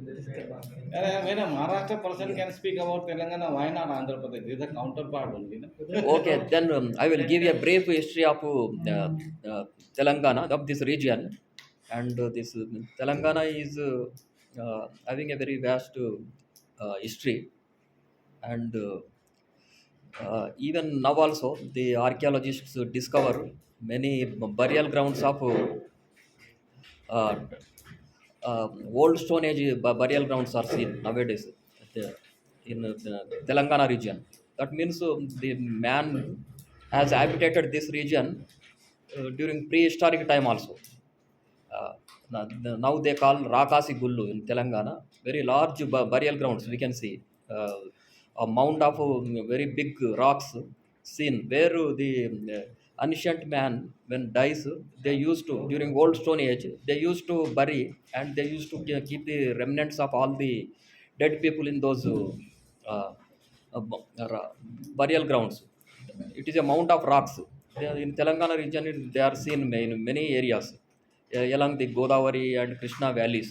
When a Maharashtra person can speak about Telangana, why not Andhra Pradesh? This is a counterpart only. No? Okay, then I will give you a brief history of Telangana, of this region. And this Telangana is having a very vast history. And even now also, the archaeologists discover many burial grounds of uh, old Stone Age burial grounds are seen nowadays the- in the Telangana region. That means the man has habitated this region during prehistoric time also. Now they call Rakasi Gullu in Telangana, very large burial grounds we can see. Uh, a mound of very big rocks seen where the ancient man when dies, they used to, during old Stone Age, they used to bury, and they used to keep the remnants of all the dead people in those burial grounds. It is a mount of rocks. In Telangana region, they are seen in many areas along the Godavari and Krishna valleys.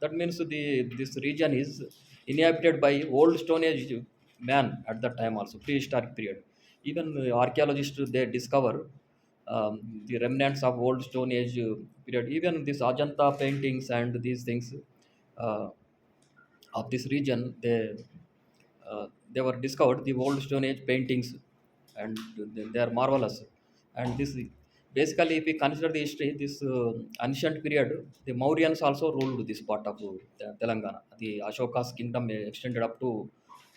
That means this region is inhabited by old Stone Age man at that time also, prehistoric period. Even archaeologists, they discover the remnants of old Stone Age period. Even this Ajanta paintings and these things uh, of this region, they were discovered, the old Stone Age paintings, and they are marvelous. And this basically, if we consider the history, this ancient period, the Mauryans also ruled this part of Telangana. The Ashoka's kingdom extended up to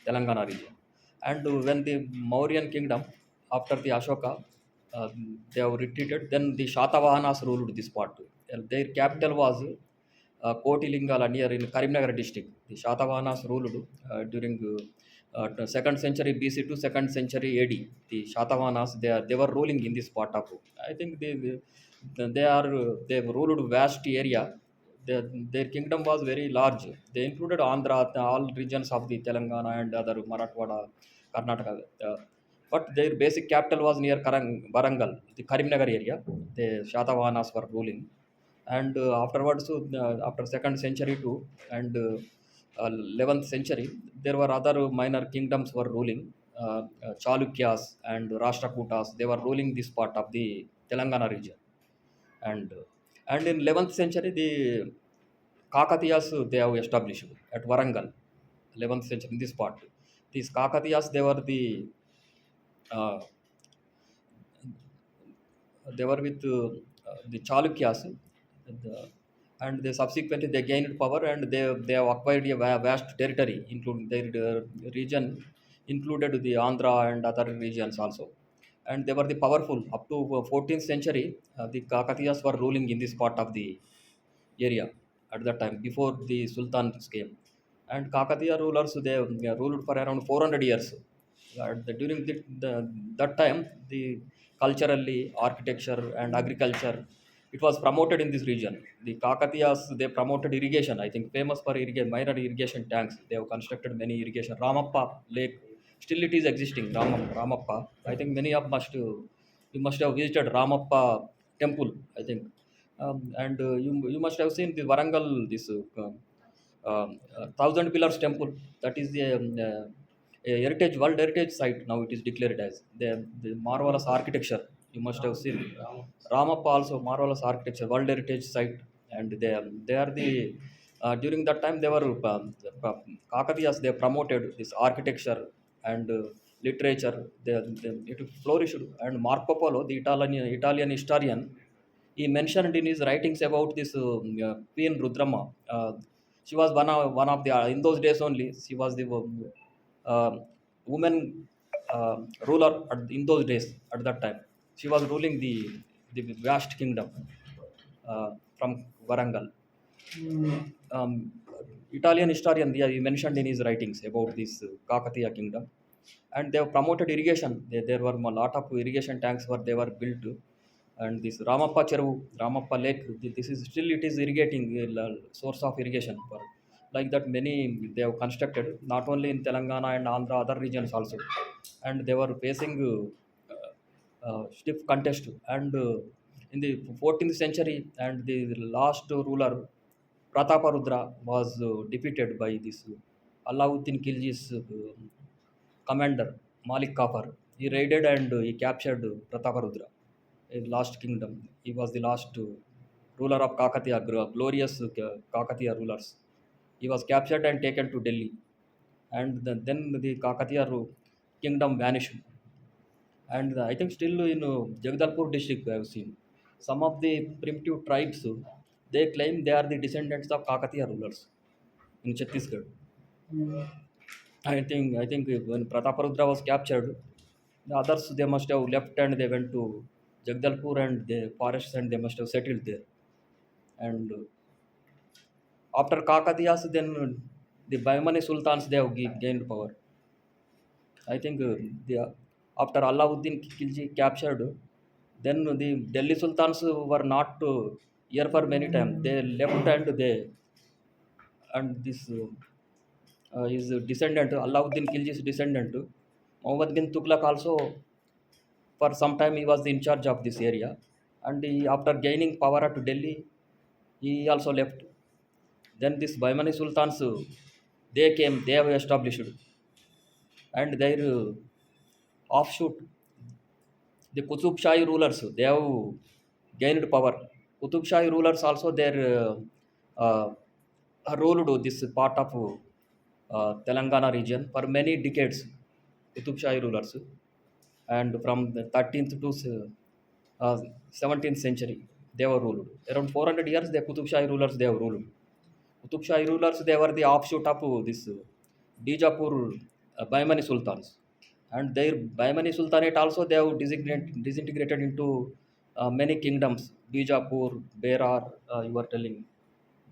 Telangana region. And when the Mauryan kingdom, after the Ashoka, they have retreated, then the Shatavahanas ruled this part. Their capital was Kotilingala near in Karimnagar district. The Shatavahanas ruled during 2nd century BC to 2nd century AD. The Shatavahanas, they were ruling in this part of. I think they ruled vast area. Their kingdom was very large. They included Andhra, all regions of the Telangana and other Marathwada, Karnataka. But their basic capital was near Varangal, the Karimnagar area. The Shatavahanas were ruling. And afterwards, after 2nd century too, and 11th century, there were other minor kingdoms were ruling. Chalukyas and Rashtrakutas, they were ruling this part of the Telangana region. And in 11th century, the Kakatiyas, they have established at Varangal, 11th century in this part. These Kakatiyas, uh, they were with the Chalukyas, the, and they subsequently they gained power, and they have acquired a vast territory, including their region included the Andhra and other regions also. And they were the powerful up to 14th century. The Kakatiyas were ruling in this part of the area at that time before the sultans came. And Kakatiya rulers, they ruled for around 400 years. During that time, the culturally, architecture and agriculture, it was promoted in this region. The Kakatiyas, they promoted irrigation, I think famous for minor irrigation tanks. They have constructed many irrigation. Ramappa Lake, still it is existing. Ramappa, I think many of must you must have visited Ramappa temple, I think. And you must have seen the Varangal, this Thousand Pillars Temple. That is a heritage, world heritage site. Now it is declared as the marvelous architecture. You must have seen Ramappa also marvelous architecture, world heritage site. And they are the during that time they were Kakatiyas. They promoted this architecture and literature. It flourished. And Marco Polo, the Italian historian, he mentioned in his writings about this Queen Rudrama. She was one of the in those days only. She was the uh, woman ruler in those days. At that time, she was ruling the vast kingdom from Varangal. Um, Italian historian, yeah, he mentioned in his writings about this Kakatiya kingdom, and they have promoted irrigation. There were a lot of irrigation tanks were they were built, and this Ramappa Cheru, Ramappa Lake, this is still it is irrigating source of irrigation. For like that, many they have constructed not only in Telangana and Andhra, other regions also, and they were facing stiff contest. And in the 14th century, and the last ruler, Prataparudra was defeated by this Alauddin Khilji's commander Malik Kafur. He raided and he captured Prataparudra, a last kingdom. He was the last ruler of Kakatiya, glorious Kakatiya rulers. He was captured and taken to Delhi, and then the Kakatiya kingdom vanished. And I think still in Jagdalpur district, I have seen some of the primitive tribes. They claim they are the descendants of Kakatiya rulers in Chhattisgarh. I think when Prataparudra was captured, the others they must have left and they went to Jagdalpur and the forests and they must have settled there. And after Kakatiyas, then the Baimani Sultans they have gained power. I think after Alauddin Khilji captured, then the Delhi Sultans were not here for many time. They left and this his descendant Alauddin Khilji's descendant Muhammad bin Tughlaq also for some time he was in charge of this area, and after gaining power at Delhi, he also left. Then this Baimani Sultans they came, they have established, and their offshoot the Qutub Shahi rulers, they have gained power. Qutub Shahi rulers also ruled this part of Telangana region for many decades. Qutub Shahi rulers, and from the 13th to 17th century, they were ruled. Around 400 years, the Qutub Shahi rulers they have ruled. Qutub Shahi rulers they were the offshoot of this Bijapur Baimani Sultans, and their Baimani Sultanate also they have disintegrated into many kingdoms. Bijapur, Berar, you were telling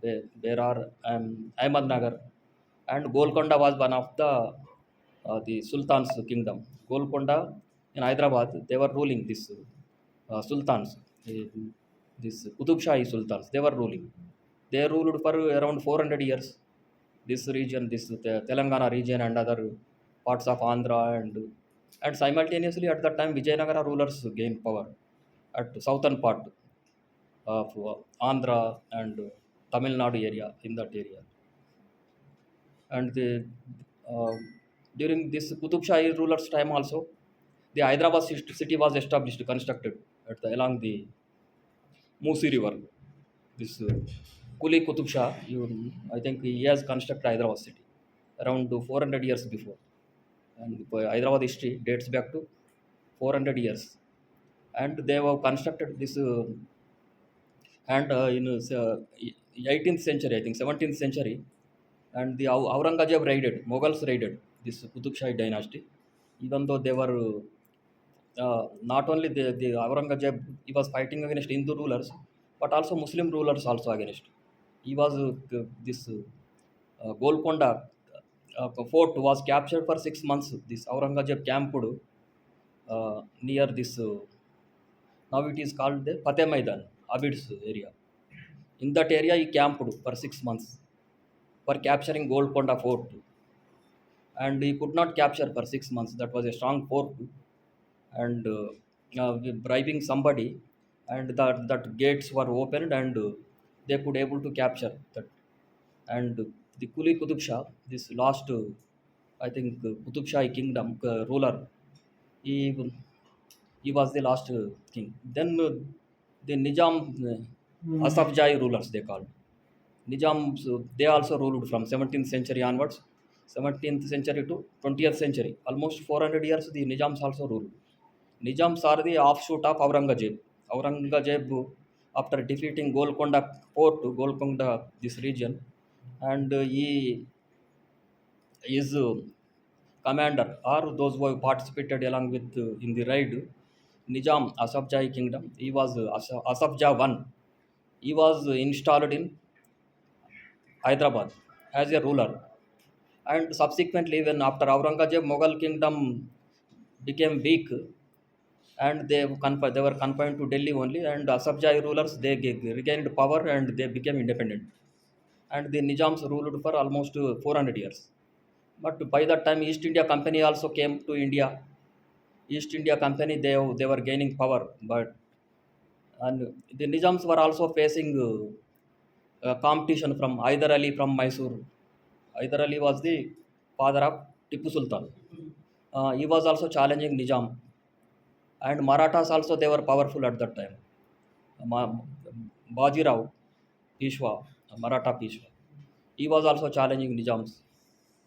Berar, Ahmednagar, and Golconda was one of the Sultan's kingdom. Golconda in Hyderabad, they were ruling this sultans, this Qutub Shahi sultans. They were ruling. They ruled for around 400 years. This region, this Telangana region, and other parts of Andhra, and simultaneously at that time Vijayanagara rulers gained power at southern part of Andhra and Tamil Nadu area in that area. And uh, during this Qutub Shahi rulers' time also, the Hyderabad city was established, constructed along the Musi River. This Kuli Qutub Shah, I think he has constructed Hyderabad city around 400 years before. And Hyderabad history dates back to 400 years. And they have constructed this, and in 18th century, I think 17th century, and the Aurangzeb raided, Mughals raided this Qutub Shahi dynasty, even though they were not only the Aurangzeb, he was fighting against Hindu rulers, but also Muslim rulers also against. He was this Golconda fort was captured for 6 months. This Aurangzeb camped near this. Now it is called the Fateh Maidan, Abid's area. In that area, he camped for 6 months for capturing Golconda fort, and he could not capture for 6 months. That was a strong fort, and bribing somebody, and that gates were opened, and they could able to capture that. And the Kuli Qutub Shah, this last, I think, Qutub Shahi kingdom ruler, he he was the last king. Then the Nizam, Asafjai rulers they called. Nizams, they also ruled from 17th century onwards, 17th century to 20th century. Almost 400 years the Nizams also ruled. Nizams are the offshoot of Aurangzeb. Aurangzeb, after defeating Golconda fort, Golconda, this region, and he is commander or those who have participated along with in the raid, Nizam Asafjai kingdom. He was Asafjah I. He was installed in Hyderabad as a ruler, and subsequently, when after Aurangzeb, Mughal kingdom became weak, and they were confined to Delhi only, and Asafjai rulers they regained power and they became independent. And the Nizams ruled for almost 400 years. But by that time, East India Company also came to India. East India Company they were gaining power, but and the Nizams were also facing competition from Hyder Ali from Mysore. Hyder Ali was the father of Tipu Sultan. He was also challenging Nizam, and Marathas also they were powerful at that time. Ma- Bajirao Peshwa, Maratha Peshwa, he was also challenging Nizams.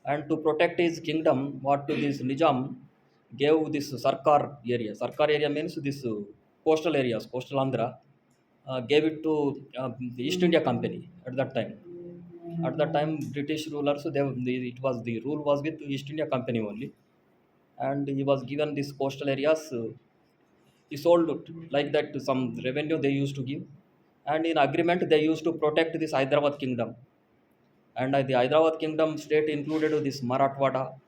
And to protect his kingdom, what to this Nizam gave this Sarkar area. Sarkar area means this coastal areas, coastal Andhra, gave it to the East India Company at that time. At that time, British rulers, it was the rule was with East India Company only, and he was given these coastal areas. He sold it like that to some revenue they used to give, and in agreement they used to protect this Hyderabad kingdom. And the Hyderabad kingdom state included this Marathwada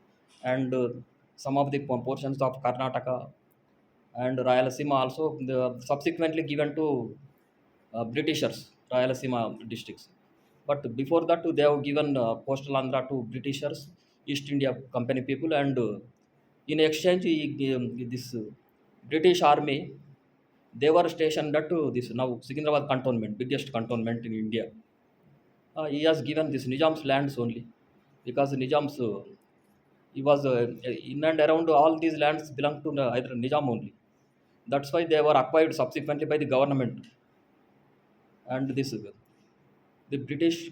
and some of the portions of Karnataka and Rayalaseema also subsequently given to Britishers, Rayalaseema districts. But before that, they have given coastal Andhra to Britishers, East India Company people, and in exchange, this British army they were stationed at this now Secunderabad cantonment, biggest cantonment in India. He has given this Nizam's lands only because Nizam's he was in and around all these lands belong to either Nizam only. That's why they were acquired subsequently by the government. And this the British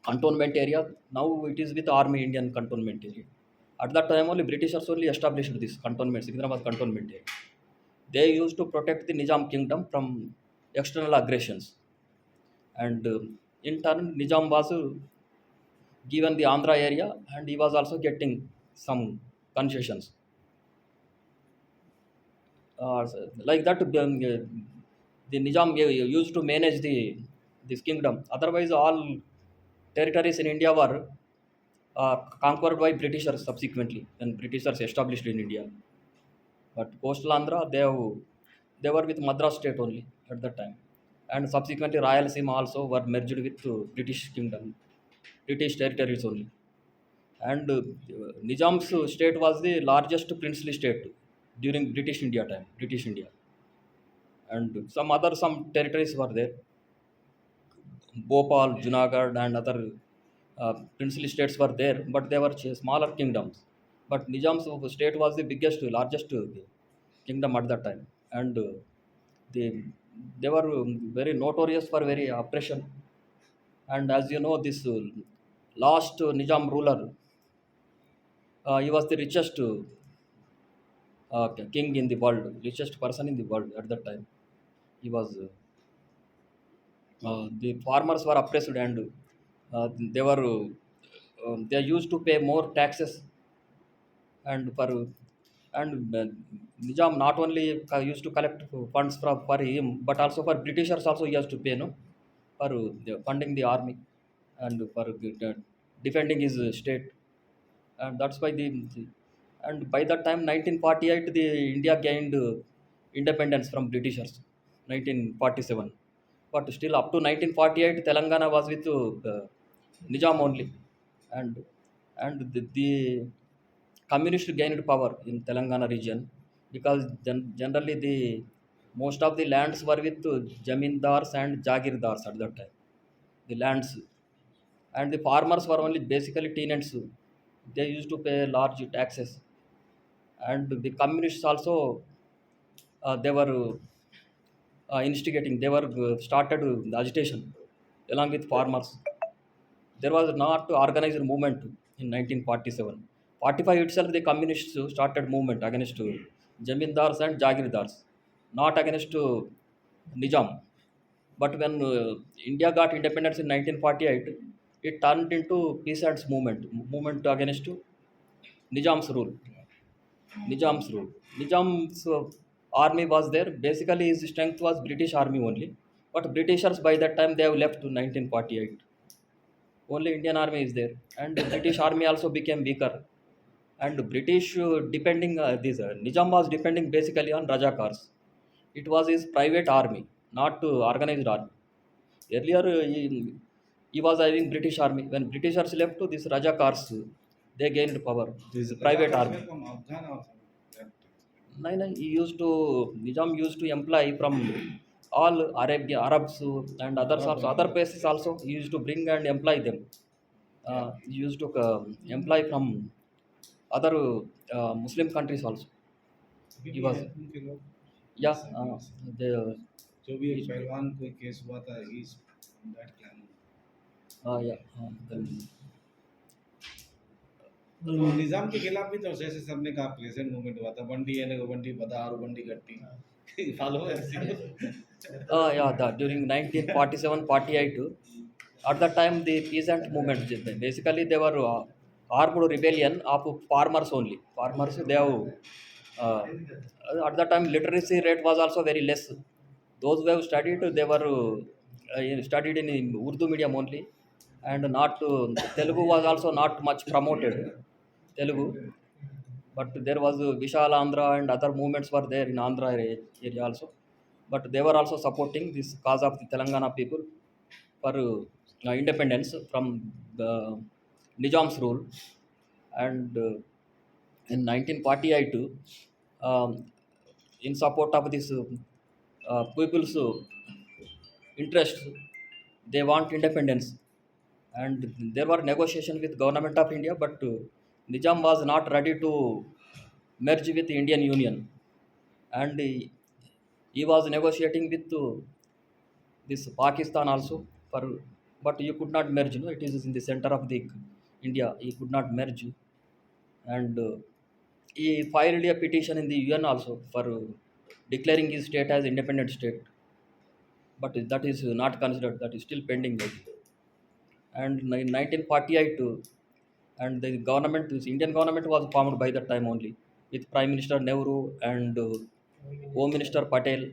cantonment area now it is with Army Indian cantonment area. At that time only Britishers only established this cantonment, Secunderabad cantonment area. They used to protect the Nizam kingdom from external aggressions, and in turn Nizam was given the Andhra area, and he was also getting some concessions. Like that, the Nizam used to manage this kingdom. Otherwise, all territories in India were conquered by Britishers subsequently, when Britishers established in India. But coastal Andhra, they were with Madras state only at that time, and subsequently Rayalaseema also were merged with British kingdom, British territories only. And Nizam's state was the largest princely state during British India time, British India, and some territories were there, Bhopal, Junagadh, and other princely states were there, but they were smaller kingdoms. But Nizam's state was the biggest, largest kingdom at that time, and they they were very notorious for very oppression. And as you know, this last Nizam ruler, he was the richest king in the world, richest person in the world at that time. He was the farmers were oppressed, and they were they used to pay more taxes, and for and Nizam not only used to collect funds for him, but also for Britishers also he has to pay, no, for funding the army and for defending his state. And that's why and by that time 1948 the India gained independence from Britishers, 1947. But still up to 1948 Telangana was with Nizam only. And and the communist gained power in Telangana region because generally the most of the lands were with jamindars and jagirdars at that time, the lands, and the farmers were only basically tenants. They used to pay large taxes, and the communists also they were instigating. They were started the agitation along with farmers. There was not organized movement in 1947. 45 itself, the communists started movement against jamindars and jagirdars, not against Nizam. But when India got independence in 1948, it turned into peasants movement against Nizam's rule. Nizam's rule. Nizam's army was there. Basically, his strength was British army only. But Britishers by that time they have left to 1948. Only Indian army is there, and the British army also became weaker. And British depending this Nizam was depending basically on Rajakars. It was his private army, not organized army. Earlier, he was having British army. When Britishers left to this Rajakars, they gained power. This private Rajakas army. were from Afghan or something. Nine, he used to Nizam used to employ from all Arabs and others Arab also, other only. places Yes. also used to bring and employ them. Yeah. Used to employ from other Muslim countries also. अभी He भी है was, उनके लोग, yeah, ऐसा भी वैसा। the जो भी एक he, पहलवान कोई केस हुआ था, इस दैट क्लान। yeah, then, तो निजाम के खिलाफ भी तो जैसे सबने कहा प्लेजेंट मूवमेंट हुआ था, बंडी है ना, बंडी बदार बंडी कट्टी फॉलो है ऐसे। yeah, that during 1947 48, at that time the peasant movement, basically they were armed rebellion of farmers only. Farmers, they have uh, at that time literacy rate was also very less. Those who have studied, they were studied in Urdu medium only, and not Telugu was also not much promoted. Telugu, but there was Vishal Andhra and other movements were there in Andhra area also. But they were also supporting this cause of the Telangana people for independence from the Nizam's rule. And in 1948, um, in support of this people's interest, they want independence. And there were negotiation with government of India, but Nizam was not ready to merge with the Indian Union. And he was negotiating with this Pakistan also for, but you could not merge. No, it is in the center of the India. He could not merge, and he filed a petition in the UN also for declaring his state as independent state. But that is not considered. That is still pending. Like. And in 1948, and the government, this Indian government was formed by that time only, with Prime Minister Nehru and Home Minister Patel.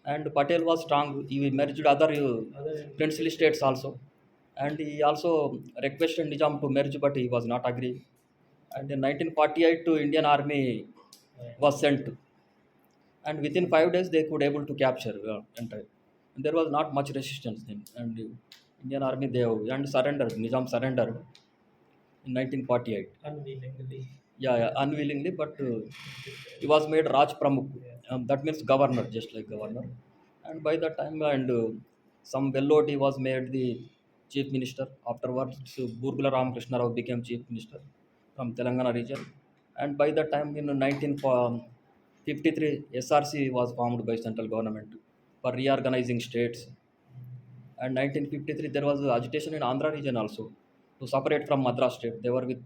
And Patel was strong. He merged other princely states also, and he also requested Nizam to merge, but he was not agree. And in 1948, to Indian army was sent, and within 5 days they could able to capture entire. And there was not much resistance then, and Indian army they and surrendered. Nizam surrendered in 1948. Yeah, yeah, unwillingly, but he was made Raj Pramukh. That means governor, just like governor. And by that time, and some Vellodi was made the chief minister. Afterwards, Burgula Ramakrishna Rao became chief minister from Telangana region. And by that time, in 1953, SRC was formed by central government for reorganizing states. And 1953, there was agitation in Andhra region also to separate from Madras state. They were with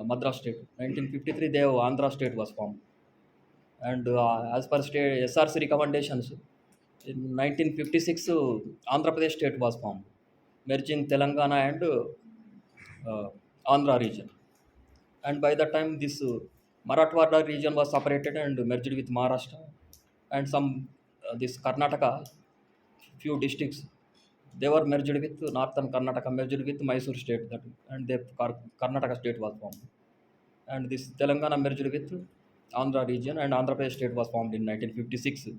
Madras state. 1953, they Andhra state was formed. And as per state SRC recommendations, in 1956, Andhra Pradesh state was formed, merging Telangana and Andhra region. And by the time this Marathwada region was separated and merged with Maharashtra, and some this Karnataka, few districts, they were merged with northern Karnataka, merged with Mysore state, that and the Karnataka state was formed. And this Telangana merged with Andhra region, and Andhra Pradesh state was formed in 1956.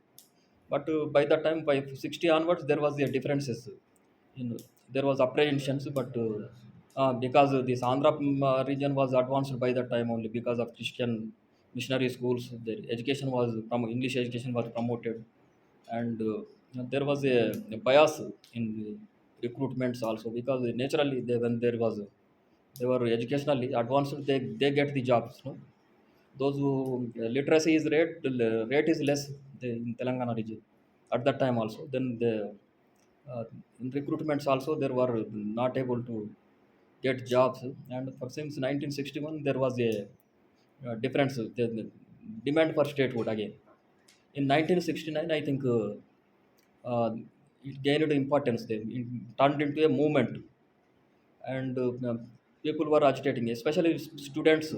But by the time, by 60 onwards, there was a differences. There was apprehensions, but because this Andhra region was advanced by that time only because of Christian missionary schools, the education was English education was promoted, and there was a bias in the recruitments also, because naturally they, when there was they were educationally advanced, they get the jobs. No? Those who literacy is rate is less in Telangana region at that time also. Then the in recruitments also there were not able to get jobs, and for since 1961 there was a difference. The demand for statehood again. In 1969, I think it gained importance. Then it turned into a movement, and people were agitating, especially students.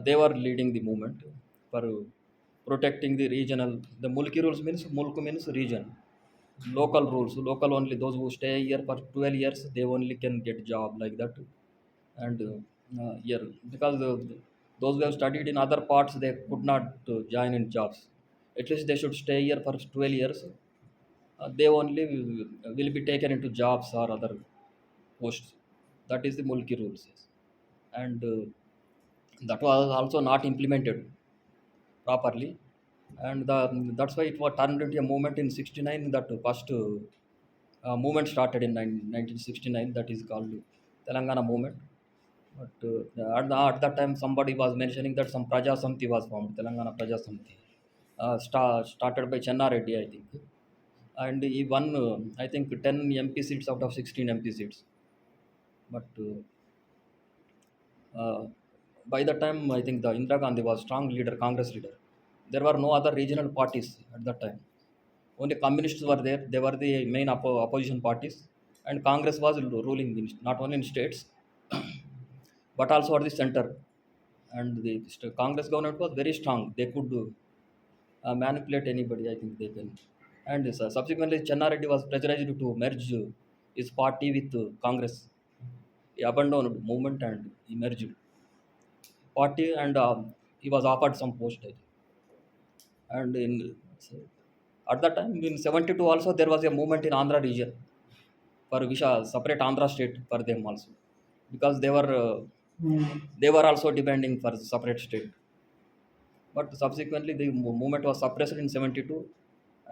They were leading the movement for protecting the regional. The mulki rules means mulku means region. Local rules, local only. Those who stay here for 12 years, they only can get job like that. And here, because those who have studied in other parts, they could not join in jobs. At least they should stay here for 12 years. They only will be taken into jobs or other posts. That is the mulki rules. Yes. And that was also not implemented properly. and that's why it was turned into a movement in 69. That first movement started in 1969, that is called Telangana movement. But at that time, somebody was mentioning that some Praja Samiti was formed, Telangana Praja Samiti, started by Chenna Reddy, I think, and he won, I think, 10 MP seats out of 16 MP seats. But uh, by the time, I think the Indira Gandhi was strong leader, Congress leader. There were no other regional parties at that time. Only communists were there. They were the main opposition parties, and Congress was ruling not only in states but also at the center. And the Congress government was very strong. They could manipulate anybody. I think they can. And subsequently, Chenna Reddy was pressurized to merge his party with Congress. He abandoned movement and he merged party, and he was offered some post. I think. And so, at that time in 72 also there was a movement in Andhra region for Visha separate Andhra state for them also, because they were also demanding for separate state. But subsequently the movement was suppressed in 72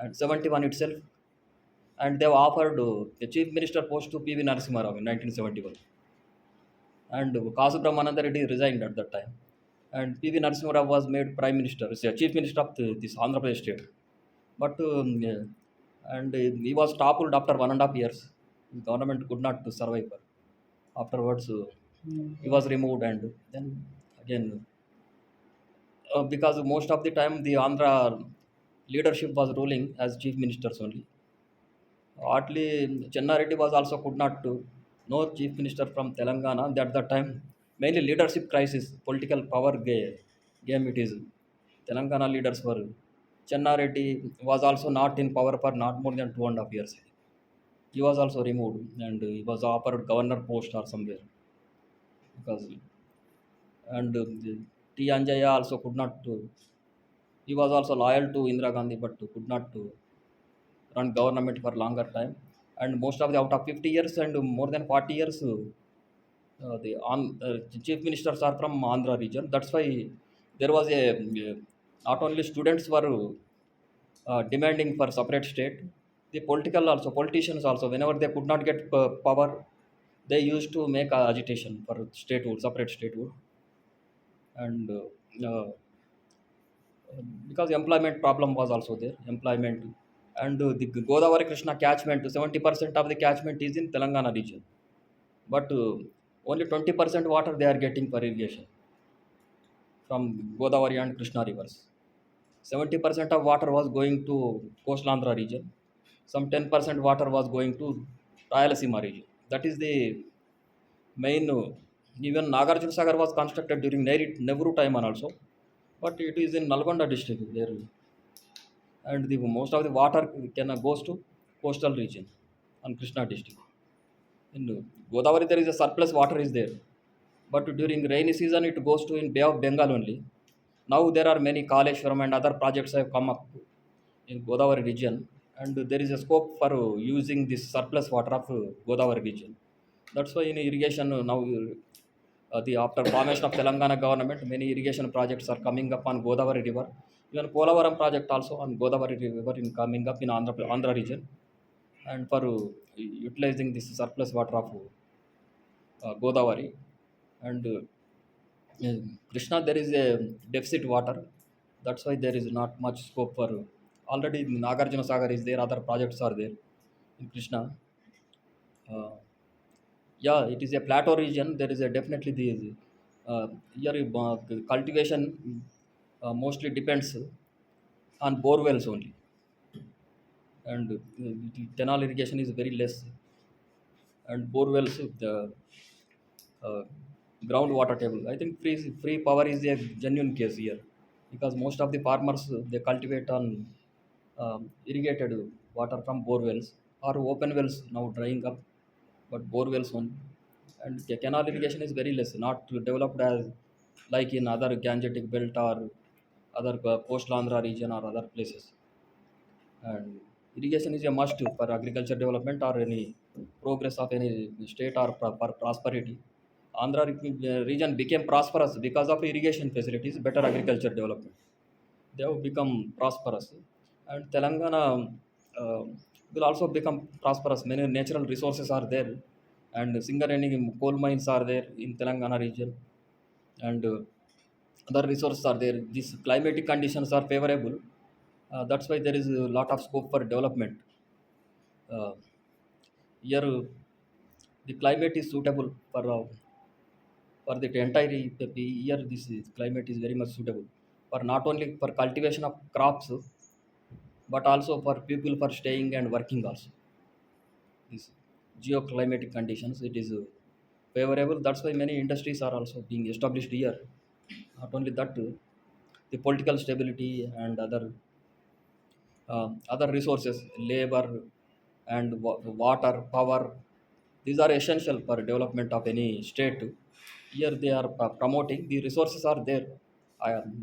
and 71 itself, and they offered the chief minister post to PV Narasimha Rao in 1971, and Kasu Brahmananda Reddy resigned at that time, and PV Narasimha Rao was made prime minister, chief minister of this Andhra Pradesh state. But yeah, and he was toppled after 1.5 years. The government could not survive. Afterwards, he was removed, and then again, because most of the time the Andhra leadership was ruling as chief ministers only. Hardly Chenna Reddy was also could not do. No chief minister from Telangana at that time. Mainly leadership crisis, political power game it is. Telangana leaders were. Chenna Reddy was also not in power for not more than 2.5 years. He was also removed and he was offered governor post or somewhere, because and T. Anjaya also could not. He was also loyal to Indira Gandhi, but could not run government for longer time. And most of the out of 50 years and more than 40 years, chief ministers are from Andhra region. That's why there was not only students were demanding for separate state, the political also politicians also, whenever they could not get power, they used to make agitation for statehood, separate statehood, and because employment problem was also there, employment, and the Godavari Krishna catchment, 70% of the catchment is in Telangana region, but only 20% water they are getting for irrigation from Godavari and Krishna rivers. 70% of water was going to coastal Andhra region. Some 10% water was going to Rayalaseema region. That is the main. Even Nagarjuna Sagar was constructed during Nehru time and also, but it is in Nalgonda district there, and the most of the water can goes to coastal region and Krishna district. In Godavari there is a surplus water is there, but during rainy season it goes to in Bay of Bengal only. Now there are many Kaleshwaram and other projects have come up in Godavari region, and there is a scope for using this surplus water of Godavari region. That's why in irrigation now the after formation of Telangana government, many irrigation projects are coming up on Godavari river. Even Polavaram project also on Godavari river in coming up in Andhra region, and for utilizing this surplus water of Godavari. And Krishna, there is a deficit water. That's why there is not much scope for. Already Nagarjuna Sagar is there. Other projects are there in Krishna. Uh, yeah, it is a plateau region. There is a definitely the here cultivation mostly depends on bore wells only, and the canal irrigation is very less, and bore wells the uh, groundwater table. I think free power is a genuine case here, because most of the farmers they cultivate on irrigated water from bore wells or open wells now drying up, but bore wells only. And the canal irrigation is very less, not developed as like in other Gangetic belt or other coastal Andhra region or other places. And irrigation is a must for agriculture development or any progress of any state or for prosperity. Andhra region became prosperous because of irrigation facilities, better agriculture development. they have become prosperous, and Telangana uh, will also become prosperous. Many natural resources are there, and Singareni coal mines are there in Telangana region, and other resources are there. These climatic conditions are favorable. That's why there is a lot of scope for development. Uh, Here, the climate is suitable for the entire year. This climate is very much suitable for not only for cultivation of crops, but also for people for staying and working also. This geoclimatic conditions, it is favorable. That's why many industries are also being established here. Not only that, the political stability and other resources, labor and water, power, these are essential for development of any state. Here they are promoting, the resources are there.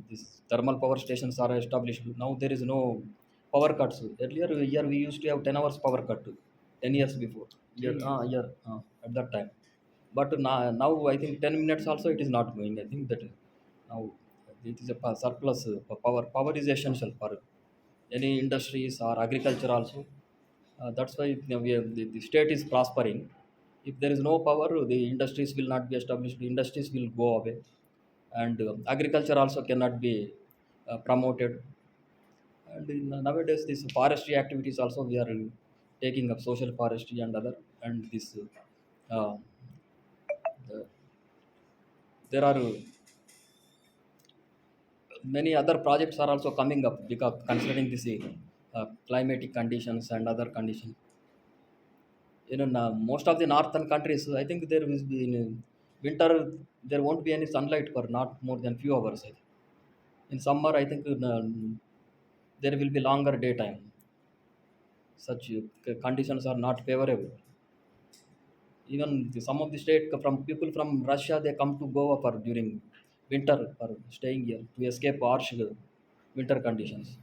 These thermal power stations are established. Now there is no power cuts. Earlier here we used to have 10 hours power cut 10 years before. At that time. But now I think 10 minutes also it is not going. I think that now it is a surplus power. Power is essential for any industries or agriculture also. That's why the state is prospering. If there is no power, the industries will not be established. The industries will go away, and agriculture also cannot be promoted. And nowadays, this forestry activities also we are taking up social forestry and other, and this uh, the, there are many other projects are also coming up because considering this climatic conditions and other conditions. Most of the northern countries, I think there will be in winter there won't be any sunlight for not more than few hours. I think. In summer, I think there will be longer daytime. Such conditions are not favorable. Even some of the state from people from Russia, they come to Goa for during winter for staying here to escape harsh winter conditions.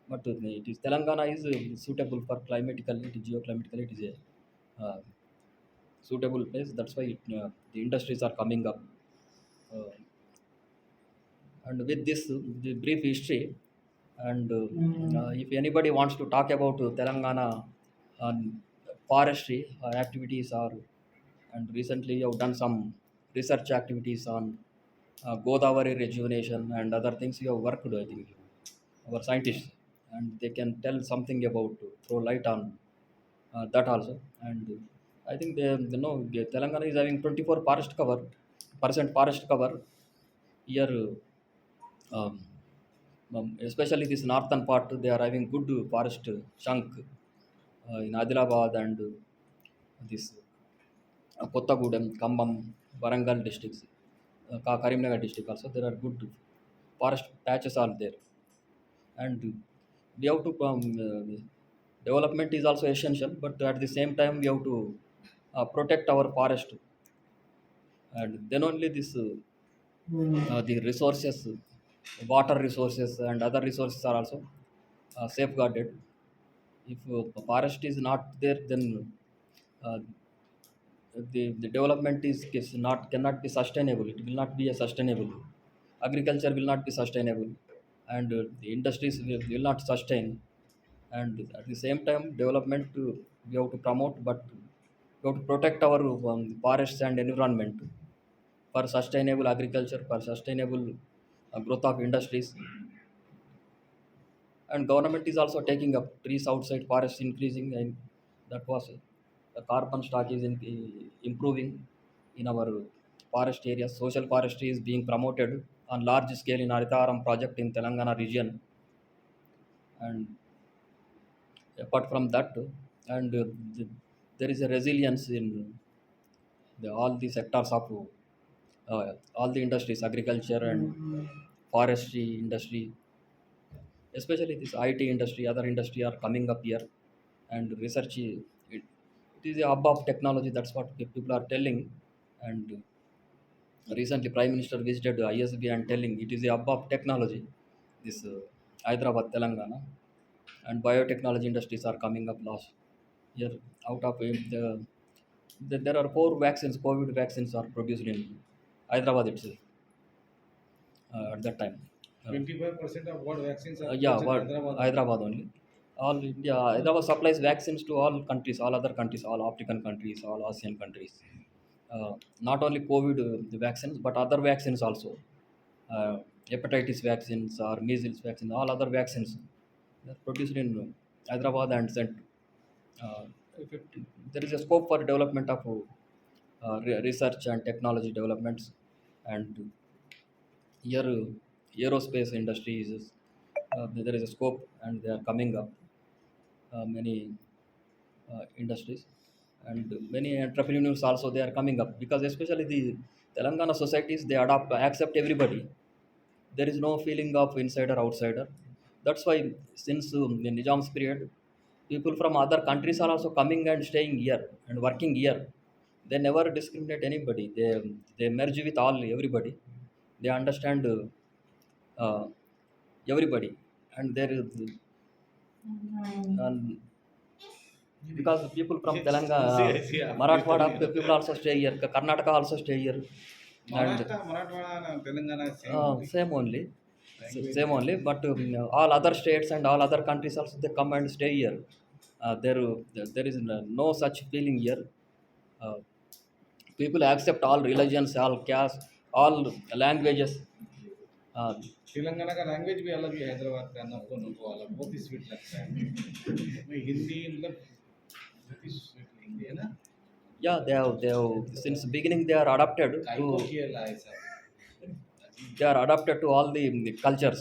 But it is Telangana is suitable for climatically, geoclimatically. It is a suitable place. That's why the industries are coming up. Uh, and with this the brief history, and if anybody wants to talk about Telangana forestry activities, or and recently you have done some research activities on Godavari rejuvenation and other things you have worked, I think, our scientists, and they can tell something about throw light on that also. And I think Telangana is having 24 forest cover percent forest cover here. Um, Especially this northern part, they are having good forest chunk in Adilabad and this Kottagudem, Kambam, Warangal districts, Karimnagar district also. There are good forest patches are there, and we have to development is also essential, but at the same time we have to protect our forest, and then only this the resources, water resources and other resources are also safeguarded. If forest is not there, then uh, the development is not cannot be sustainable. It will not be a sustainable. Agriculture will not be sustainable, and the industries will not sustain. And at the same time, development we have to promote, but we have to protect our forests and environment for sustainable agriculture, for sustainable growth of industries. And government is also taking up trees outside forests increasing, and that was the carbon stock is improving in our forest areas. Social forestry is being promoted on large scale in Aritaram project in Telangana region. And apart from that, and the, there is a resilience in all the sectors of all the industries, agriculture and forestry industry, especially this IT industry, other industry are coming up here, and research. It is a hub of technology. That's what the people are telling. And recently, Prime Minister visited ISB and telling it is a hub of technology. This Hyderabad, Telangana, and biotechnology industries are coming up last year. Out of it, there are 4 vaccines, COVID vaccines are produced in Hyderabad itself at that time. 25% of what vaccines are Yeah, produced in what Hyderabad. Hyderabad only. All India, Hyderabad supplies vaccines to all countries, all other countries, all African countries, all ASEAN countries. Not only COVID the vaccines, but other vaccines also. Hepatitis vaccines or measles vaccine, all other vaccines they are produced in Hyderabad and sent. If there is a scope for development of research and technology developments, and here aerospace industry is there is a scope and they are coming up many industries and many entrepreneurs also they are coming up because especially the Telangana societies they adopt accept everybody. There is no feeling of insider outsider. That's why since the Nizam's period, people from other countries are also coming and staying here and working here. They never discriminate anybody. They merge with all everybody. They understand everybody, and there is and because people from See, Telangana, I see. Please tell Marathwada me. people also stay here, Karnataka also stay here, and Maharashtra, Marathwada, and Telangana is same only. same only, Language. same only. But all other states and all other countries also they come and stay here. There is no such feeling here. Uh, People accept all religions, all castes, all languages. Uh, Telangana का language भी अलग है हैदराबाद का नको नको वाला बहुत ही sweet लगता है मैं हिंदी मतलब बहुत ही स्वीट हिंदी है ना yeah, they have since beginning they are adapted काइको to किया ऐसा all the cultures,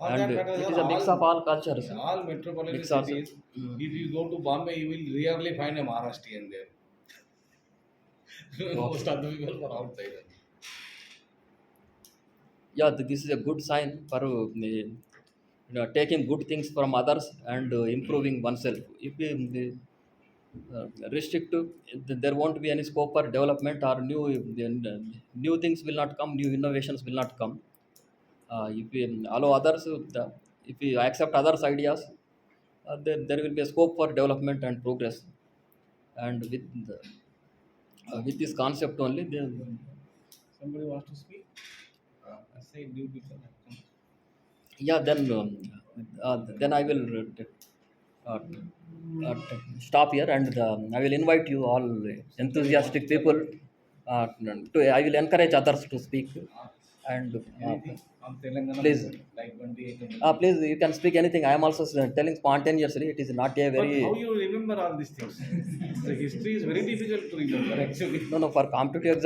on and that matter it sir is a mix of all cultures. all metropolitan Mix also. cities if you go to Bombay you will rarely find a Maharashtrian there most of the people are outside Yeah, this is a good sign for taking good things from others and improving oneself. If we restrict to, there won't be any scope for development or new things will not come, new innovations will not come. If we allow others, if we accept others' ideas, there will be a scope for development and progress. And with this concept only, somebody wants to speak I say new people have come yeah, then I will uh, uh, stop here, and I will invite you all enthusiastic people to I will encourage others to speak, and anything on Telangana please like Bandi item please you can speak anything. I am also telling spontaneously. It is not a but very how you remember all these things the history is very difficult to remember actually no, for competitive exam